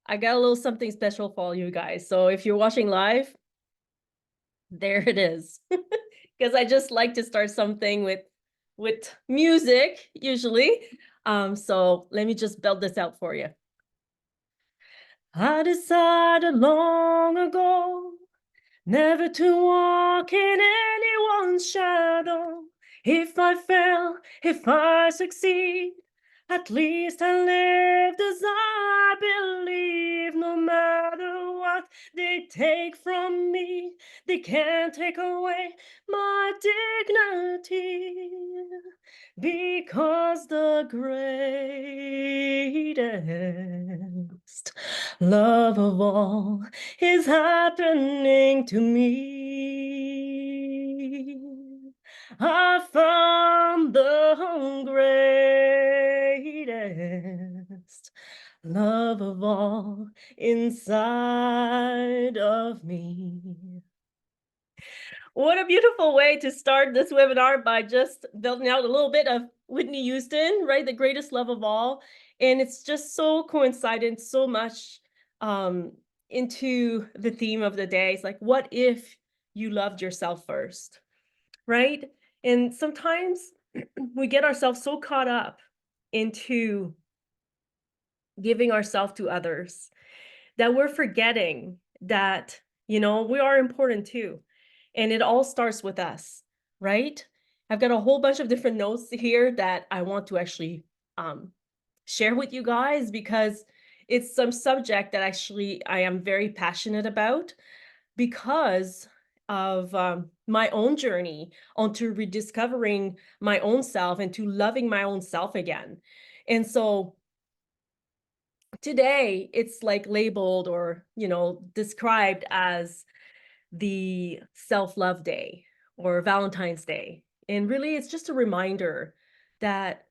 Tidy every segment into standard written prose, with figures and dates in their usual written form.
I got a little something special for all you guys. So if you're watching live, there it is. Because I just like to start something with music usually. So let me just build this out for you. I decided long ago never to walk in anyone's shadow. If I fail, if I succeed, at least I lived as I believe. No matter what they take from me, they can't take away my dignity. Because the greatest love of all is happening to me. I found the greatest love of all inside of me. What a beautiful way to start this webinar by just building out a little bit of Whitney Houston, right? The greatest love of all. And it's just so coincident so much into the theme of the day. It's like, what if you loved yourself first, right? And sometimes we get ourselves so caught up into giving ourselves to others that we're forgetting that, we are important too. And it all starts with us, right? I've got a whole bunch of different notes here that I want to actually share with you guys because it's some subject that actually I am very passionate about because of my own journey onto rediscovering my own self and to loving my own self again. And so today it's like labeled or, described as the self-love day or Valentine's Day. And really, it's just a reminder that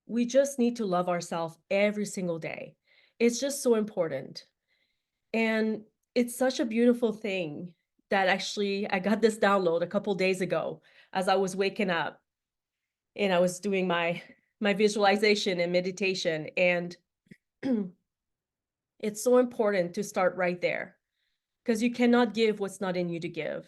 we just need to love ourselves every single day. It's just so important. And it's such a beautiful thing that actually I got this download a couple days ago as I was waking up and I was doing my visualization and meditation. And it's so important to start right there because you cannot give what's not in you to give.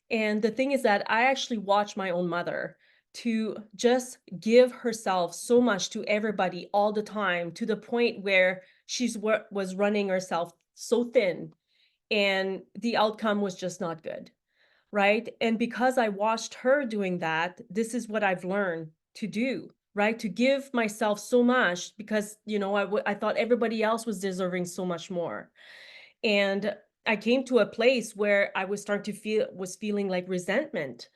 And the thing is that I actually watched my own mother to just give herself so much to everybody all the time to the point where she's was running herself so thin and the outcome was just not good, right? And because I watched her doing that, this is what I've learned to do, right? To give myself so much because, I thought everybody else was deserving so much more. And I came to a place where I was starting to feeling like resentment.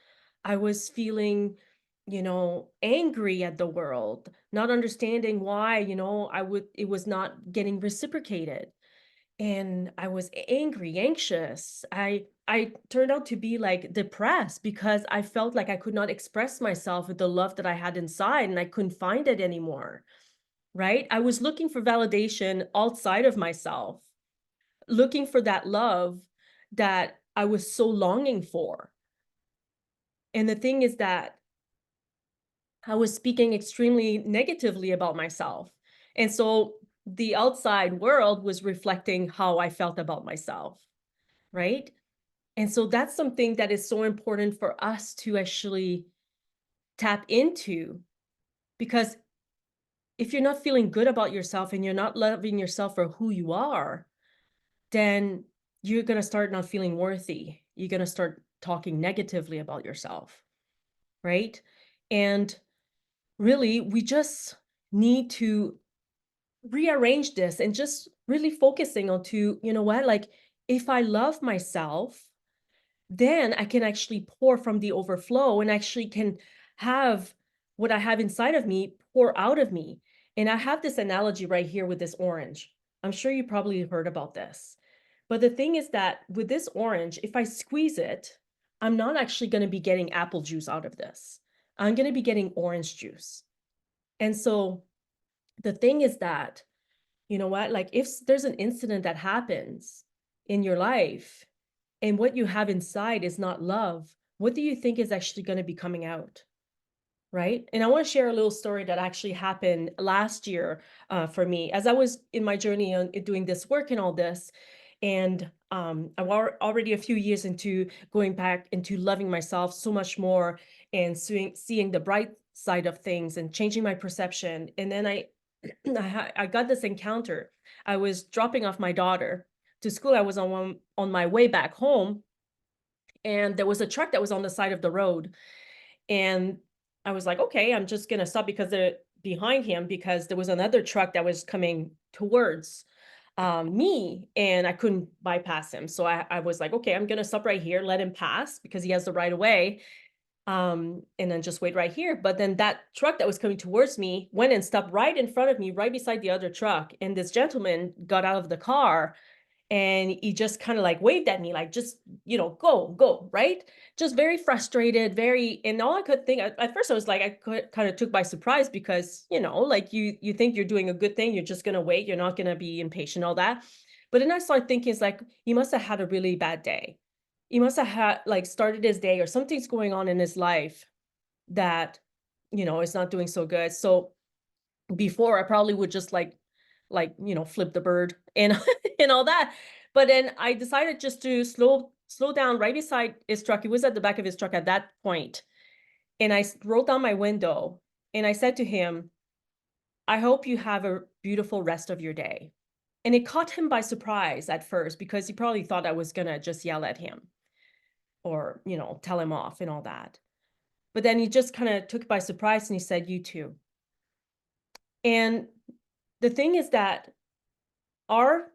I was feeling, angry at the world, not understanding why, it was not getting reciprocated. And I was angry, anxious. I turned out to be like depressed because I felt like I could not express myself with the love that I had inside and I couldn't find it anymore. Right? I was looking for validation outside of myself, looking for that love that I was so longing for. And the thing is that I was speaking extremely negatively about myself. And so the outside world was reflecting how I felt about myself, right? And so that's something that is so important for us to actually tap into, because if you're not feeling good about yourself and you're not loving yourself for who you are, then you're going to start not feeling worthy. You're going to start talking negatively about yourself, right? And really, we just need to rearrange this and just really focusing on to, like, if I love myself, then I can actually pour from the overflow and actually can have what I have inside of me pour out of me. And I have this analogy right here with this orange. I'm sure you probably heard about this. But the thing is that with this orange, if I squeeze it, I'm not actually going to be getting apple juice out of this. I'm going to be getting orange juice. And so the thing is that, like if there's an incident that happens in your life and what you have inside is not love, what do you think is actually going to be coming out? right? And I want to share a little story that actually happened last year for me as I was in my journey on doing this work and all this. And I'm already a few years into going back into loving myself so much more and seeing the bright side of things and changing my perception. And then I got this encounter. I was dropping off my daughter to school. I was on my way back home, and there was a truck that was on the side of the road, and I was like, okay, I'm just gonna stop because they're behind him because there was another truck that was coming towards me, and I couldn't bypass him. So I was like, okay, I'm gonna stop right here, let him pass because he has the right of way. And then just wait right here. But then that truck that was coming towards me went and stopped right in front of me, right beside the other truck. And this gentleman got out of the car and he just kind of like waved at me, like, just, go, right? Just very frustrated, very, and all I could think at first I was like, kind of took by surprise because, like you think you're doing a good thing, you're just gonna wait, you're not gonna be impatient, all that. But then I started thinking, it's like, he must have had a really bad day. He must have had like started his day or something's going on in his life that, is not doing so good. So before I probably would just flip the bird and and all that. But then I decided just to slow down right beside his truck. He was at the back of his truck at that point. And rolled down my window and I said to him, I hope you have a beautiful rest of your day. And it caught him by surprise at first because he probably thought I was gonna just yell at him or, tell him off and all that. But then he just kind of took it by surprise and he said, you too. And the thing is that our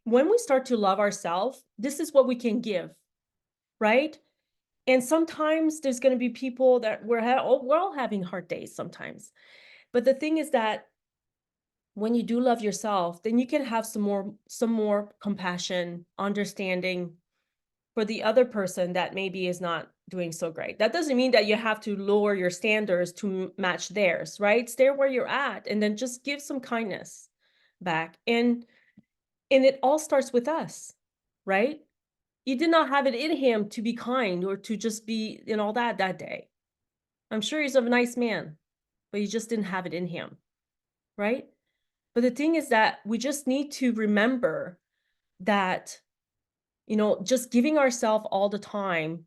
when we start to love ourselves, this is what we can give, right? And sometimes there's going to be people that we're all having hard days sometimes. But the thing is that when you do love yourself, then you can have some more compassion, understanding for the other person that maybe is not doing so great. That doesn't mean that you have to lower your standards to match theirs, right? Stay where you're at and then just give some kindness back. And it all starts with us, right? He did not have it in him to be kind or to just be in all that day. I'm sure he's a nice man, but he just didn't have it in him, right? But the thing is that we just need to remember that, just giving ourselves all the time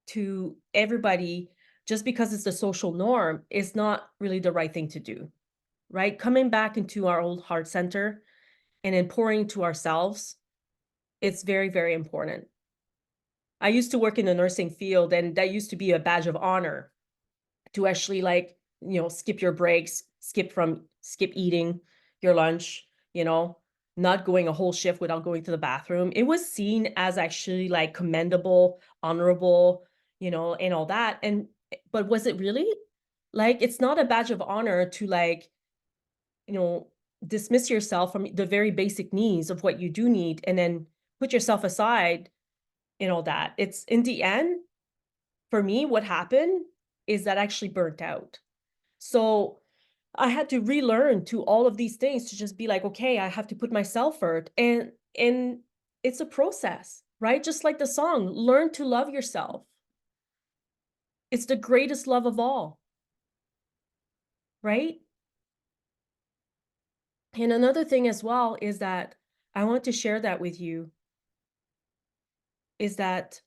to everybody just because it's the social norm is not really the right thing to do, right? Coming back into our old heart center and then pouring to ourselves, it's very, very important. I used to work in the nursing field, and that used to be a badge of honor to actually skip your breaks, skip eating your lunch, not going a whole shift without going to the bathroom. It was seen as actually like commendable, honorable, and all that. But was it really? Like, it's not a badge of honor to you know, dismiss yourself from the very basic needs of what you do need and then put yourself aside and all that. It's in the end, for me, what happened is that I actually burnt out. So I had to relearn to all of these things to just be like, okay, I have to put myself first. And it's a process, right? Just like the song, learn to love yourself. It's the greatest love of all, right? And another thing as well is that I want to share that with you is that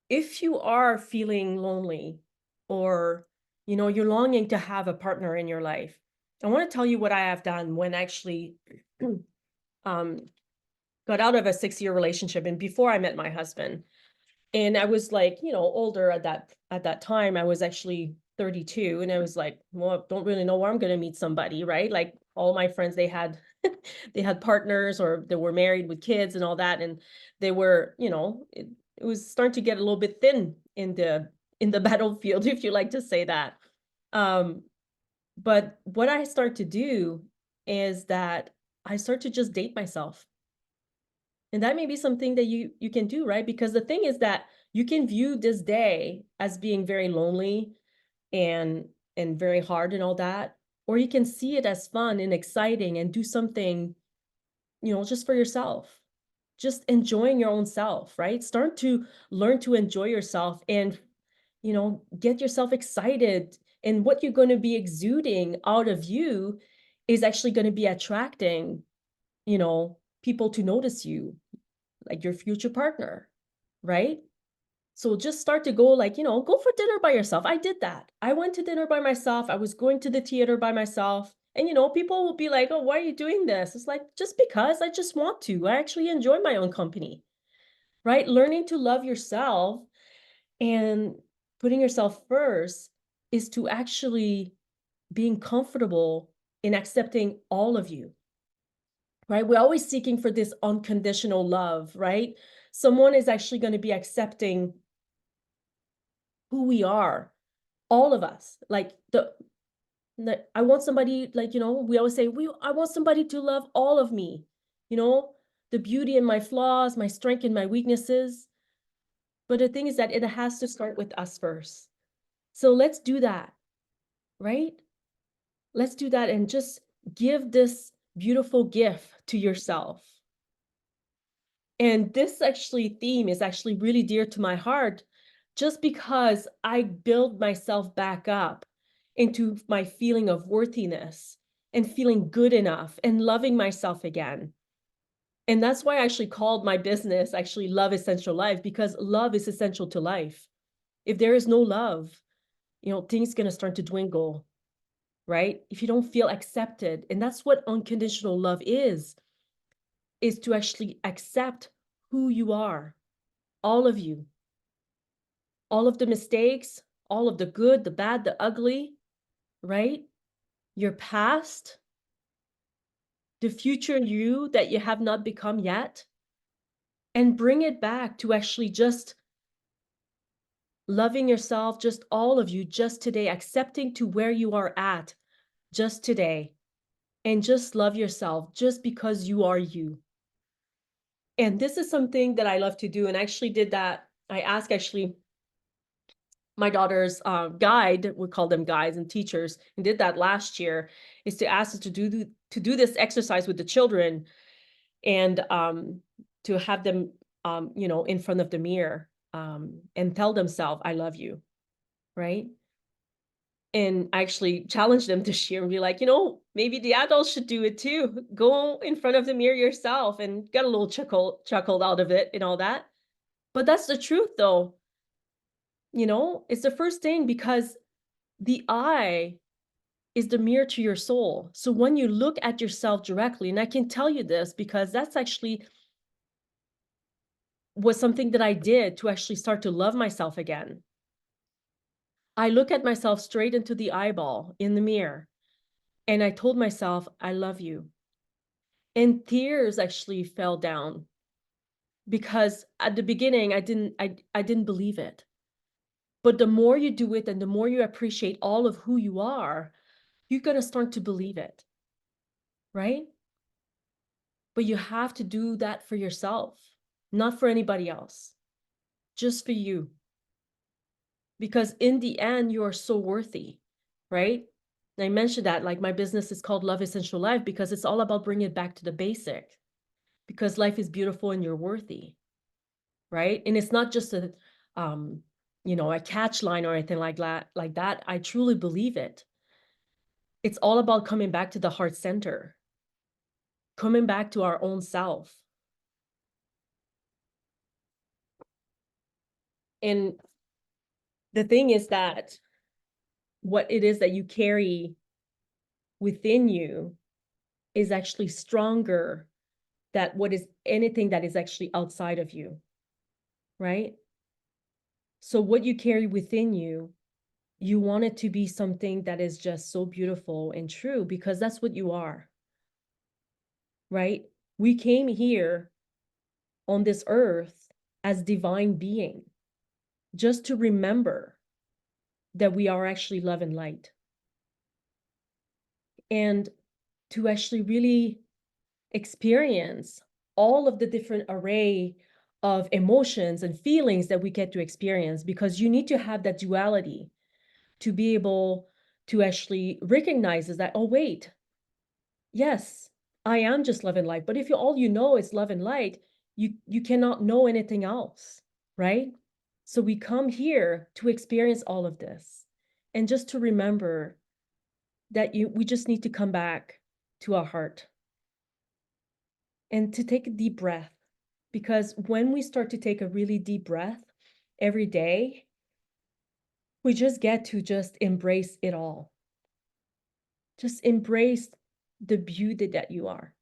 if you are feeling lonely or you're longing to have a partner in your life, I want to tell you what I have done when I actually um, got out of a 6-year relationship and before I met my husband. And I was like, older at that time. I was actually 32, and I was like, well, don't really know where I'm going to meet somebody, right? Like all my friends, they had they had partners or they were married with kids and all that, and they were, it was starting to get a little bit thin in the battlefield, if you like to say that. Um, but what I start to do is that I start to just date myself. And that may be something that you can do, right? Because the thing is that you can view this day as being very lonely and very hard and all that, or you can see it as fun and exciting and do something, just for yourself. Just enjoying your own self, right? Start to learn to enjoy yourself and, get yourself excited. And what you're going to be exuding out of you is actually going to be attracting, people to notice you, like your future partner, right? So just start to go like, go for dinner by yourself. I did that. I went to dinner by myself. I was going to the theater by myself. And, people will be like, oh, why are you doing this? It's like, just because I just want to. I actually enjoy my own company, right? Learning to love yourself and putting yourself first is to actually being comfortable in accepting all of you, right? We're always seeking for this unconditional love, right? Someone is actually going to be accepting who we are, all of us. Like I want somebody, like, we always say, I want somebody to love all of me, you know, the beauty in my flaws, my strength and my weaknesses. But the thing is that it has to start with us first. So let's do that, right? Let's do that and just give this beautiful gift to yourself. And this actually theme is actually really dear to my heart just because I build myself back up into my feeling of worthiness and feeling good enough and loving myself again. And that's why I actually called my business actually Love Essential Life, because love is essential to life. If there is no love, things going to start to dwindle, right? If you don't feel accepted, and that's what unconditional love is to actually accept who you are, all of you, all of the mistakes, all of the good, the bad, the ugly, right? Your past, the future you that you have not become yet, and bring it back to actually just loving yourself, just all of you, just today, accepting to where you are at just today, and just love yourself just because you are you. And this is something that I love to do. And I actually did that. I asked actually my daughter's guide, we call them guides and teachers, and did that last year, is to ask us to do this exercise with the children and to have them, in front of the mirror and tell themselves, I love you, right? And I actually challenged them this year and be like, maybe the adults should do it too. Go in front of the mirror yourself, and get a little chuckled out of it and all that. But that's the truth though. It's the first thing, because the eye is the mirror to your soul. So when you look at yourself directly, and I can tell you this because that's actually was something that I did to actually start to love myself again. I look at myself straight into the eyeball in the mirror, and I told myself, I love you. And tears actually fell down, because at the beginning I didn't believe it. But the more you do it and the more you appreciate all of who you are, you're going to start to believe it, right? But you have to do that for yourself, not for anybody else, just for you. Because in the end, you are so worthy, right? And I mentioned that, like, my business is called Love Essential Life because it's all about bringing it back to the basic, because life is beautiful and you're worthy, right? And it's not just a catch line or anything like that. I truly believe it. It's all about coming back to the heart center, coming back to our own self. And the thing is that what it is that you carry within you is actually stronger than what is anything that is actually outside of you, right? So what you carry within you want it to be something that is just so beautiful and true, because that's what you are, right? We came here on this earth as divine being, just to remember that we are actually love and light, and to actually really experience all of the different array of emotions and feelings that we get to experience, because you need to have that duality to be able to actually recognize is that, oh, wait, yes, I am just love and light. But if all you know is love and light, you cannot know anything else, right? So we come here to experience all of this and just to remember that we just need to come back to our heart and to take a deep breath. Because when we start to take a really deep breath every day, we just get to just embrace it all. Just embrace the beauty that you are.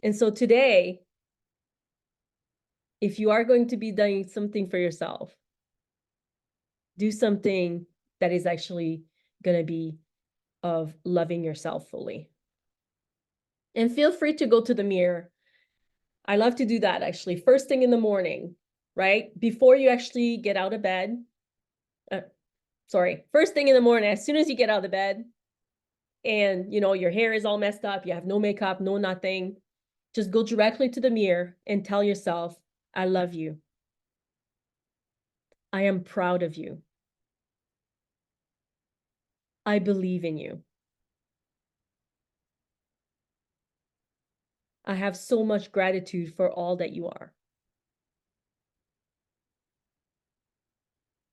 And so today, if you are going to be doing something for yourself, do something that is actually going to be of loving yourself fully. And feel free to go to the mirror. I love to do that actually first thing in the morning, right? Before you actually get out of bed. First thing in the morning, as soon as you get out of bed and your hair is all messed up, you have no makeup, no nothing, just go directly to the mirror and tell yourself, I love you. I am proud of you. I believe in you. I have so much gratitude for all that you are.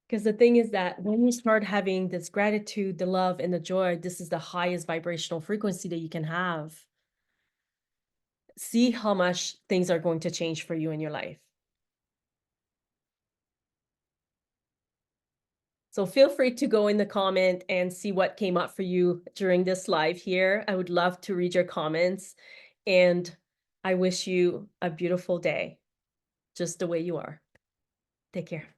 Because the thing is that when you start having this gratitude, the love, and the joy, this is the highest vibrational frequency that you can have. See how much things are going to change for you in your life. So feel free to go in the comment and see what came up for you during this live here. I would love to read your comments, and I wish you a beautiful day, just the way you are. Take care.